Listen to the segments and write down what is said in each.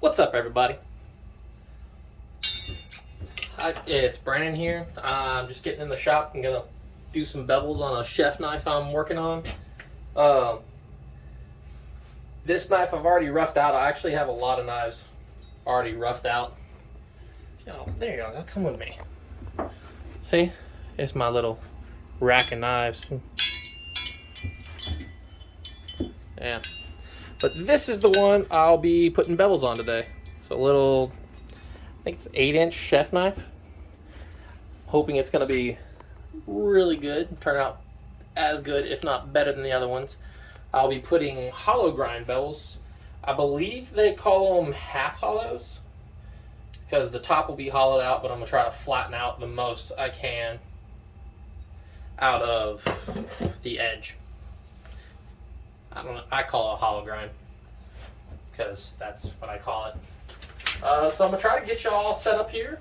What's up, everybody? It's Brandon here. I'm just getting in the shop. I'm gonna do some bevels on a chef knife I'm working on. This knife I've already roughed out. I actually have a lot of knives already roughed out. Yo, there you go. Come with me. See? It's my little rack of knives. Yeah. But this is the one I'll be putting bevels on today. It's a little, I think it's 8-inch chef knife. Hoping it's going to be really good. Turn out as good, if not better than the other ones. I'll be putting hollow grind bevels. I believe they call them half hollows, because the top will be hollowed out, but I'm going to try to flatten out the most I can out of the edge. I don't know. I call it a hollow grind because that's what I call it. So I'm gonna try to get y'all set up here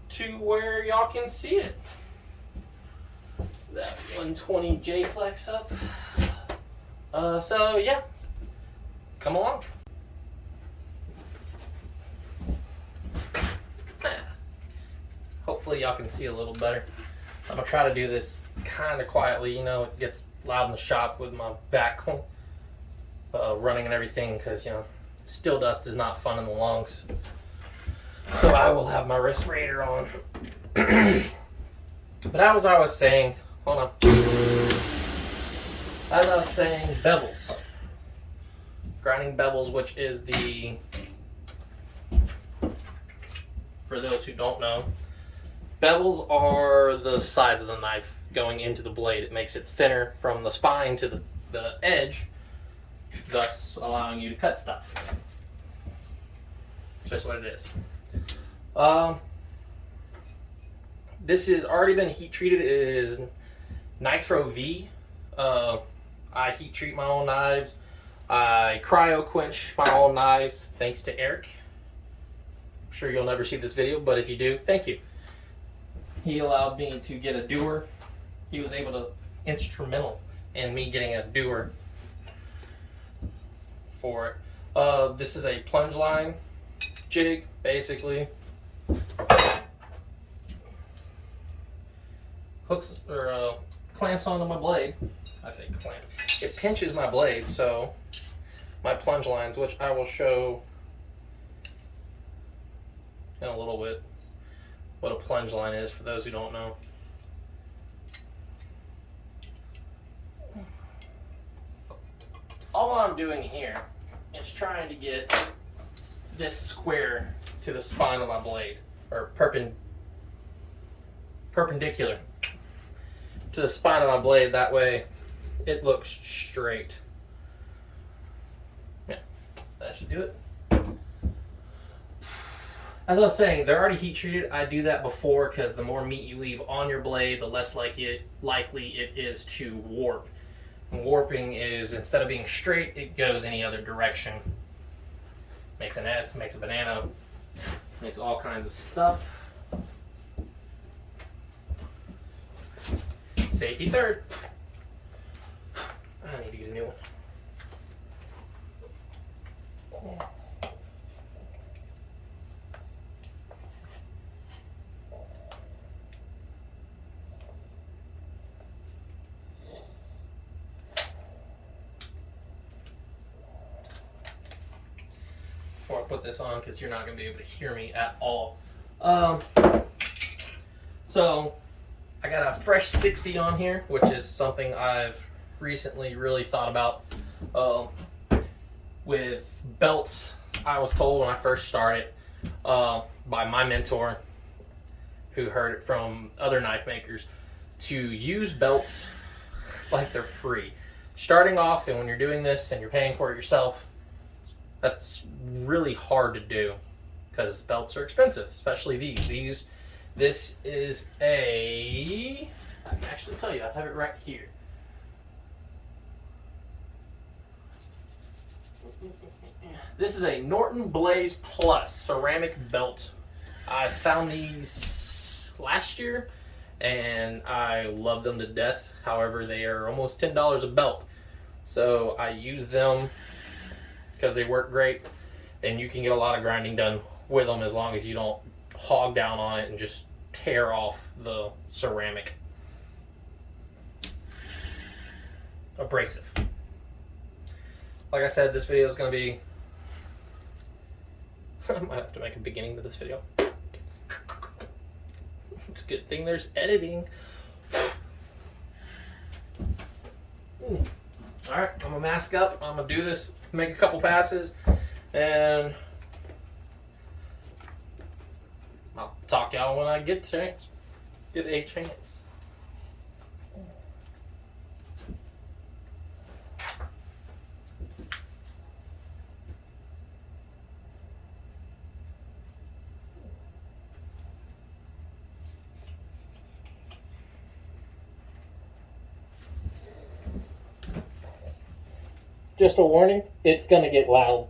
to where y'all can see it. That 120 J flex up. So yeah, come along. Hopefully y'all can see a little better. I'm gonna try to do this kind of quietly. You know, it gets loud in the shop with my vac running and everything, because still dust is not fun in the lungs. So I will have my respirator on. But as I was saying, hold on. As I was saying, bevels. Grinding bevels, which is the, for those who don't know, bevels are the sides of the knife going into the blade. It makes it thinner from the spine to the edge, thus allowing you to cut stuff. Just what it is. This has already been heat treated. It is Nitro V. I heat treat my own knives. I cryo quench my own knives, thanks to Eric. I'm sure you'll never see this video, but if you do, thank you. He allowed me to get a dewar. He was instrumental in me getting a dewar for it. This is a plunge line jig, basically. Hooks or clamps onto my blade. I say clamp. It pinches my blade, so my plunge lines, which I will show in a little bit what a plunge line is for those who don't know. All I'm doing here is trying to get this square to the spine of my blade, or perpendicular to the spine of my blade. That way it looks straight. Yeah, that should do it. As I was saying, they're already heat treated. I do that before because the more meat you leave on your blade, the less likely it is to warp. And warping is, instead of being straight, it goes any other direction. Makes an S, makes a banana, makes all kinds of stuff. Safety third. I need to get a new one. Before I put this on, because you're not going to be able to hear me at all. So I got a fresh 60 on here, which is something I've recently really thought about. With belts, I was told when I first started by my mentor, who heard it from other knife makers, to use belts like they're free. Starting off, and when you're doing this and you're paying for it yourself, that's really hard to do because belts are expensive, especially these. This is I can actually tell you, I have it right here. This is a Norton Blaze Plus ceramic belt. I found these last year and I love them to death. However, they are almost $10 a belt. So I use them because they work great. and you can get a lot of grinding done with them as long as you don't hog down on it and just tear off the ceramic. Abrasive. Like I said, this video is going to be... I might have to make a beginning to this video. It's a good thing there's editing. Alright, I'm going to mask up. I'm going to do this, make a couple passes, and I'll talk to y'all when I get the chance. Get a chance. Just a warning, it's gonna get loud.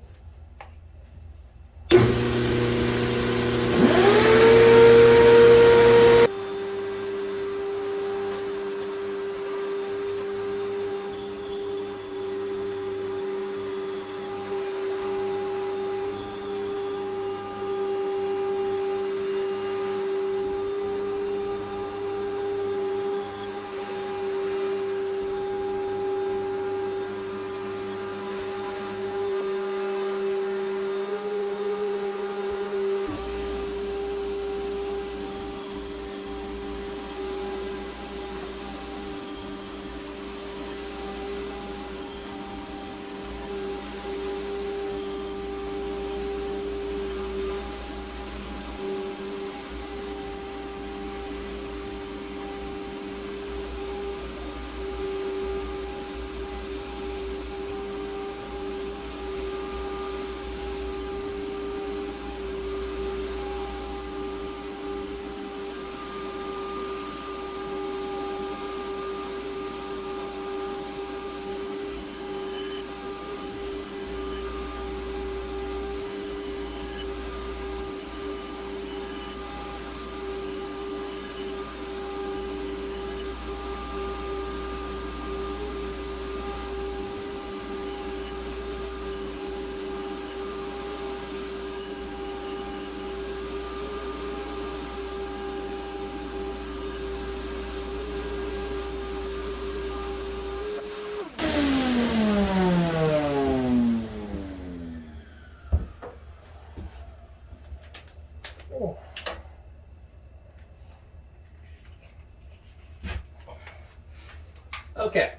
Okay,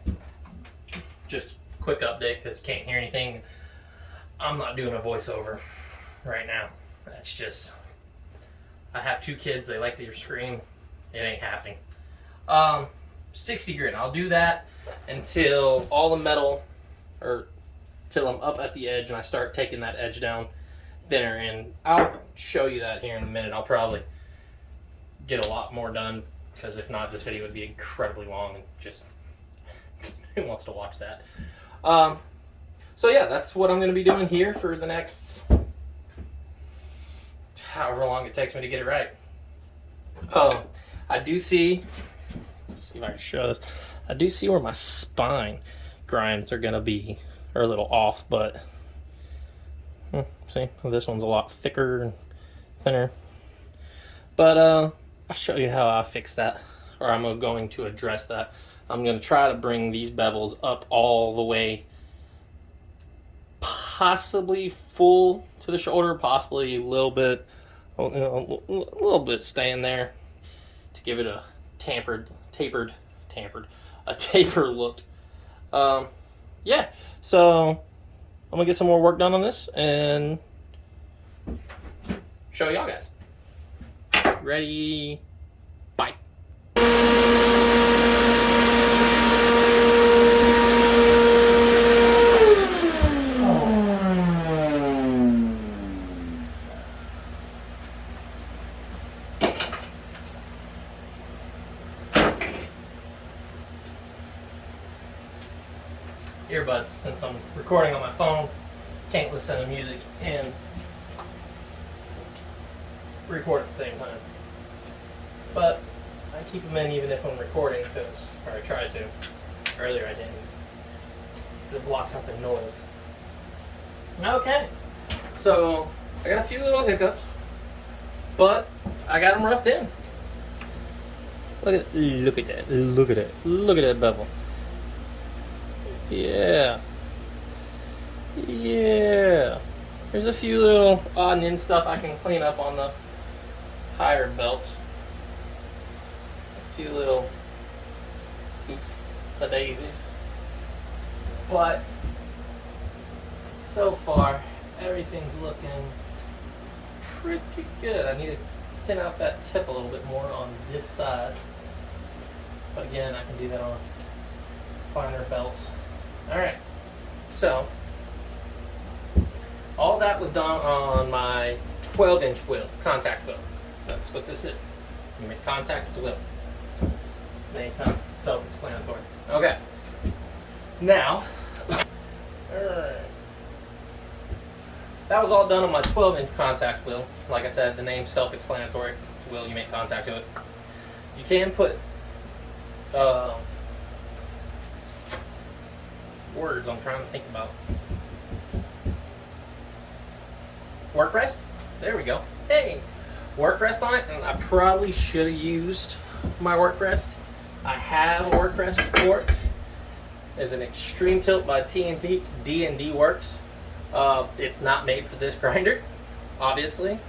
just quick update because you can't hear anything. I'm not doing a voiceover right now. That's just, I have 2 kids, they like to scream. It ain't happening. 60 grit, I'll do that until all the metal, or till I'm up at the edge and I start taking that edge down thinner, and I'll show you that here in a minute. I'll probably get a lot more done, because if not, this video would be incredibly long and just who wants to watch that? So yeah, that's what I'm going to be doing here for the next however long it takes me to get it right. I do see if I can show this. I do see where my spine grinds are going to be, or a little off, but see, this one's a lot thicker and thinner. But I'll show you how I fix that, or I'm going to address that. I'm going to try to bring these bevels up all the way, possibly full to the shoulder, possibly a little bit staying there to give it a tapered look. Yeah, so I'm gonna get some more work done on this and show y'all guys. Ready? Bye. Earbuds, since I'm recording on my phone, can't listen to music and record at the same time. But I keep them in even if I'm recording, because, or I try to. Earlier I didn't, because it blocks out the noise. Okay, So I got a few little hiccups, but I got them roughed in. Look at that! Look at that! Look at that bevel! Yeah, yeah. There's a few little odd and end stuff I can clean up on the higher belts. A few little oops, daisies. But so far, everything's looking pretty good. I need to thin out that tip a little bit more on this side. But again, I can do that on finer belts. Alright, so all that was done on my 12-inch wheel, contact wheel. That's what this is. You make contact with the wheel. Name kind of self-explanatory. Okay. Now, alright. That was all done on my 12-inch contact wheel. Like I said, the name's self-explanatory. It's a wheel, you make contact to it. You can put words I'm trying to think about. Work rest? There we go. Hey! Work rest on it, and I probably should have used my work rest. I have a work rest for it. It's an extreme tilt by D&D Works. It's not made for this grinder, obviously.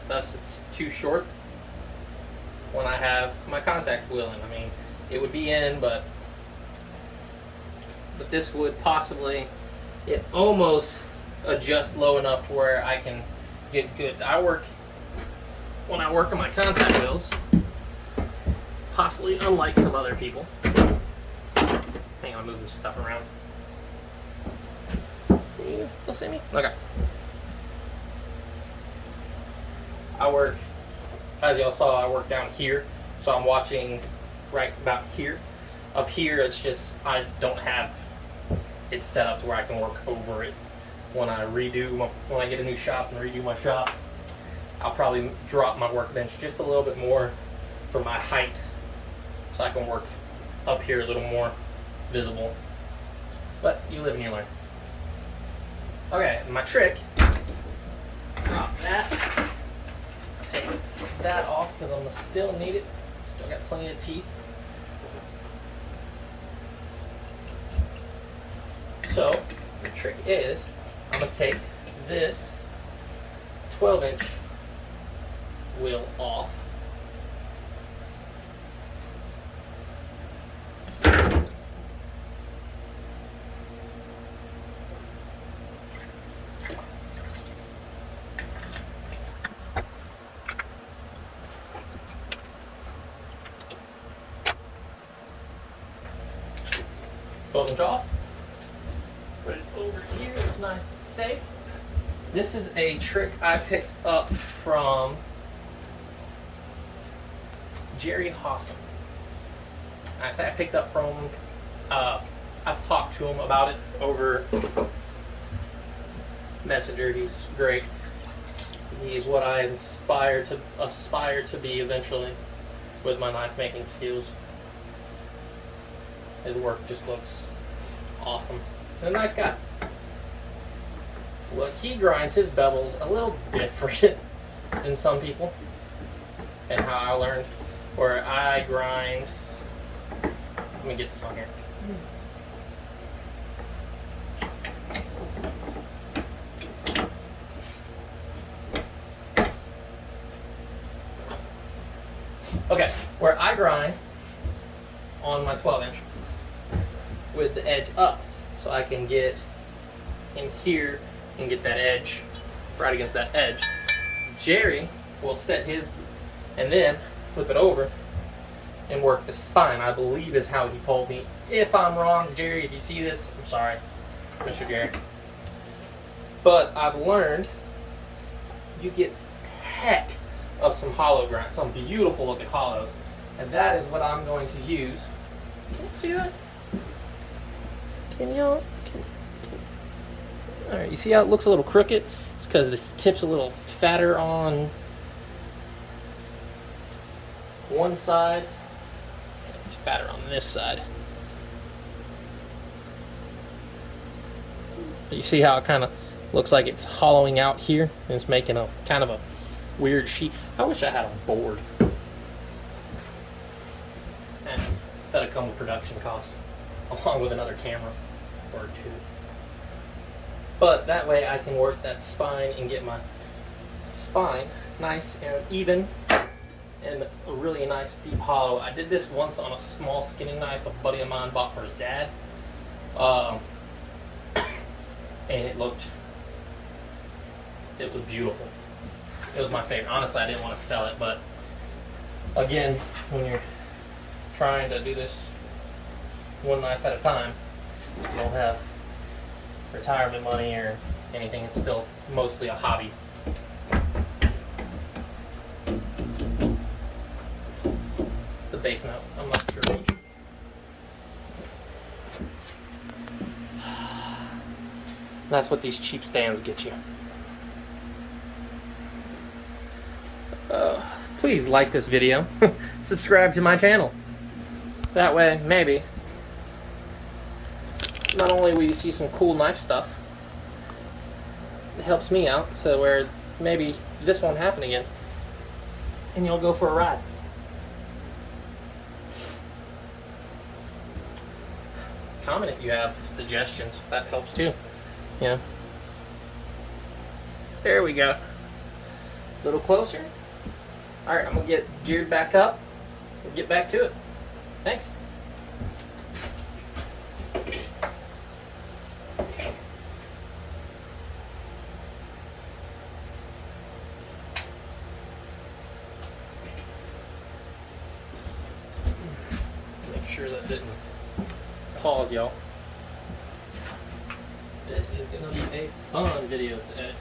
Thus, it's too short when I have my contact wheel in. I mean, it would be in, but this would possibly, it almost adjusts low enough to where I can get good. When I work on my contact wheels, possibly unlike some other people. Hang on, move this stuff around. Can you still see me? Okay. I work, as y'all saw, I work down here, so I'm watching right about here. Up here, it's just, I don't have it set up to where I can work over it. When I get a new shop and redo my shop, I'll probably drop my workbench just a little bit more for my height, so I can work up here a little more visible. But you live and you learn. Okay, my trick, drop that, take that off because I'm gonna still need it. Still got plenty of teeth. So, the trick is, I'm gonna take this 12-inch wheel off. Inch off. Put it over here. It's nice and safe. This is a trick I picked up from Jerry Hossam. I say I picked up from. I've talked to him about it over Messenger. He's great. He's what I aspire to be eventually with my knife making skills. His work just looks awesome. And a nice guy. Well, he grinds his bevels a little different than some people. And how I learned. Where I grind. Let me get this on here. Okay, where I grind on my 12-inch with the edge up, so I can get in here and get that edge right against that edge. Jerry will set his and then flip it over and work the spine, I believe is how he told me. If I'm wrong, Jerry, if you see this, I'm sorry, Mr. Jerry. But I've learned you get heck of some hollow grind, some beautiful looking hollows. And that is what I'm going to use. Can you see that? Can y'all? Alright, you see how it looks a little crooked? It's because the tip's a little fatter on one side. It's fatter on this side. You see how it kind of Looks like it's hollowing out here and it's making a kind of a weird sheet. I wish I had a board. And that'd come with production costs, along with another camera or two. But that way I can work that spine and get my spine nice and even and a really nice deep hollow. I did this once on a small skinning knife a buddy of mine bought for his dad. And it was beautiful. It was my favorite. Honestly, I didn't want to sell it, but again, when you're trying to do this one knife at a time, you don't have retirement money or anything. It's still mostly a hobby. It's a bass note. I'm not sure which. That's what these cheap stands get you. Please like this video. Subscribe to my channel. That way, maybe, not only will you see some cool knife stuff, it helps me out to where maybe this won't happen again. And you'll go for a ride. Comment if you have suggestions. That helps too. Yeah. There we go. A little closer. Alright, I'm going to get geared back up. We'll get back to it. Thanks. Make sure that didn't pause, y'all. This is going to be a fun video to edit.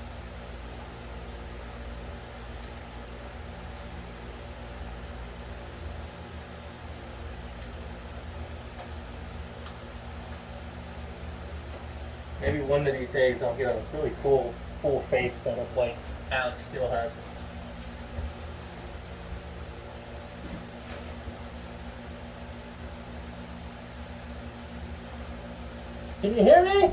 Maybe one of these days I'll get a really cool full face setup like Alex still has. Can you hear me?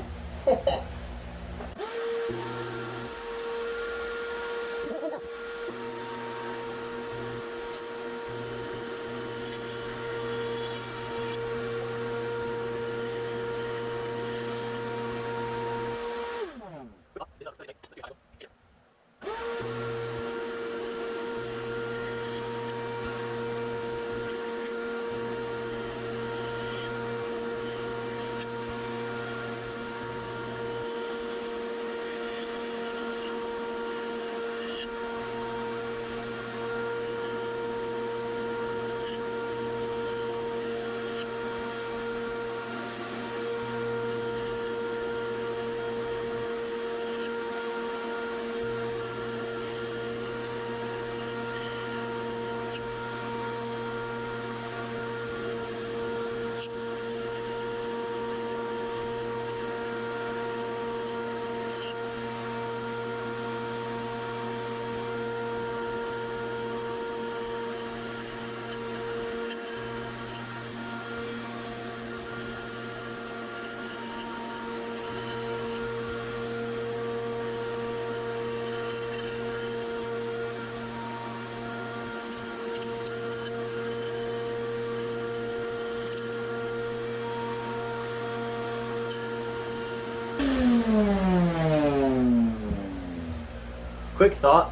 Quick thought.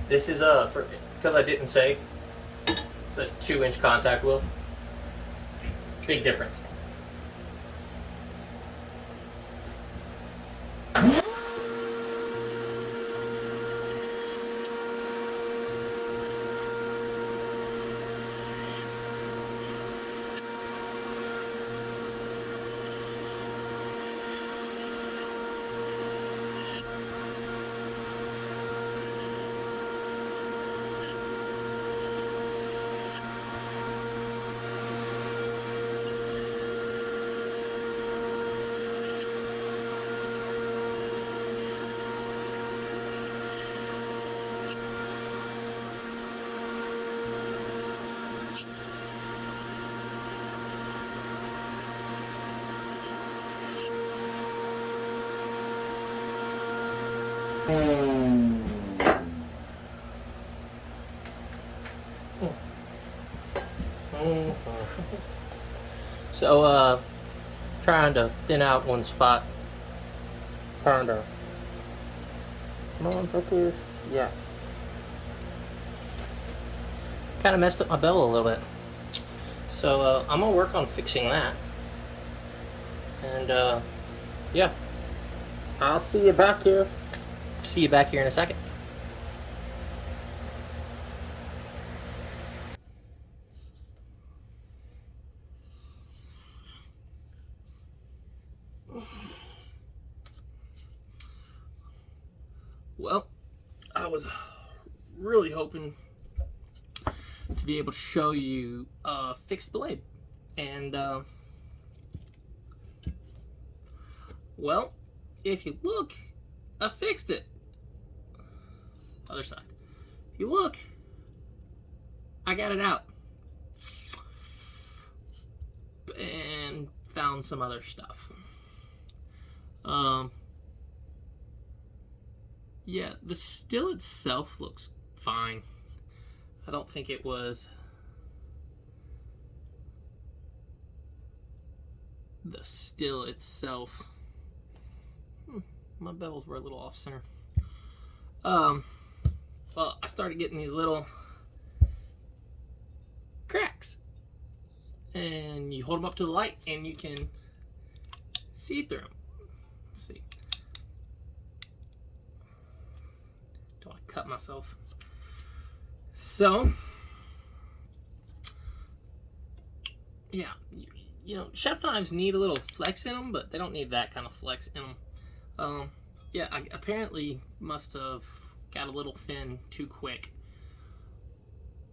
This is because I didn't say, it's a 2-inch contact wheel. Big difference. So, trying to thin out one spot. Come on, focus. Yeah. Kind of messed up my bevel a little bit. So, I'm gonna work on fixing that. And, yeah. I'll see you back here. See you back here in a second. Well, I was really hoping to be able to show you a fixed blade. And, well, if you look, I fixed it. Other side. If you look, I got it out. And found some other stuff. Yeah, the still itself looks fine. I don't think it was the still itself. My bevels were a little off center. Well, I started getting these little cracks, and you hold them up to the light and you can see through them. Let's see. Don't want to cut myself. So, yeah, you know, chef knives need a little flex in them, but they don't need that kind of flex in them. Yeah, I apparently must have got a little thin too quick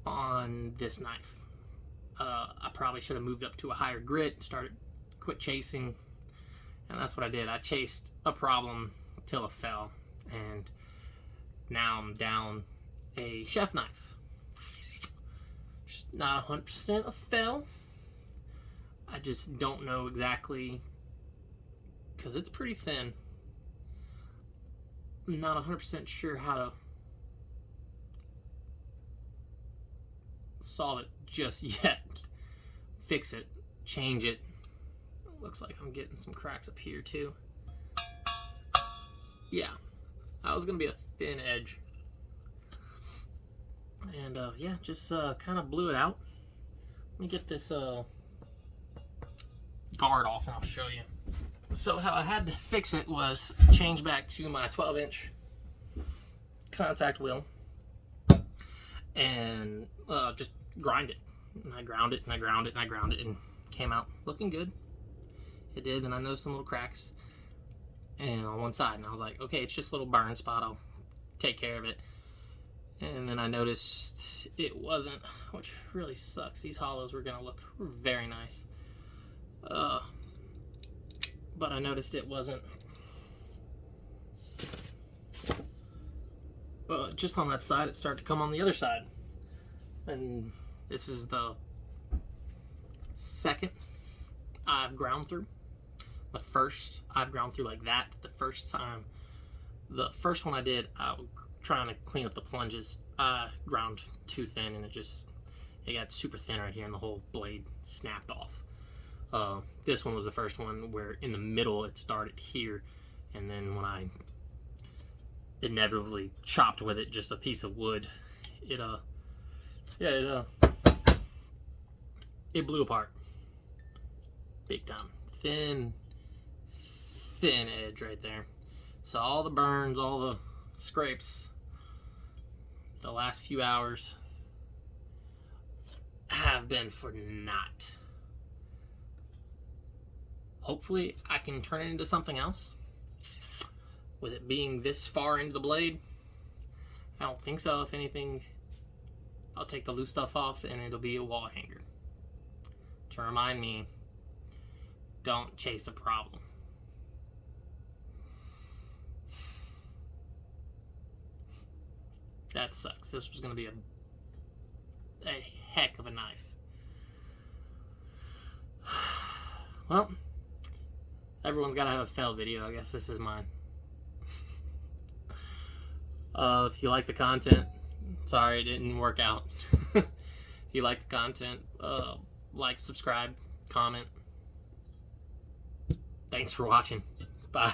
on this knife. I probably should have moved up to a higher grit, quit chasing, and that's what I did. I chased a problem till it fell, and now I'm down a chef knife. Not 100% a fail. I just don't know exactly, because it's pretty thin. I'm not 100% sure how to solve it just yet. Fix it, change it. Looks like I'm getting some cracks up here too. Yeah, that was gonna be a thin edge. And yeah, just kind of blew it out. Let me get this guard off and I'll show you. So how I had to fix it was change back to my 12-inch contact wheel and just grind it. And I ground it and I ground it and I ground it, and came out looking good. It did, and I noticed some little cracks and on one side, and I was like, okay, it's just a little burn spot, I'll take care of it. And then I noticed it wasn't, which really sucks. These hollows were gonna look very nice. But I noticed it wasn't just on that side. It started to come on the other side. And this is the second I've ground through. The first I've ground through like that. The first one I did, I was trying to clean up the plunges. I ground too thin, and it got super thin right here, and the whole blade snapped off. This one was the first one where in the middle it started here, and then when I inevitably chopped with it, just a piece of wood, it blew apart big time. Thin edge right there. So all the burns, all the scrapes the last few hours have been for naught. Hopefully I can turn it into something else. With it being this far into the blade, I don't think so. If anything, I'll take the loose stuff off and it'll be a wall hanger to remind me, don't chase a problem. That sucks. This was going to be a heck of a knife. Well, everyone's got to have a fail video. I guess this is mine. If you like the content, sorry it didn't work out. If you like the content, like, subscribe, comment. Thanks for watching. Bye.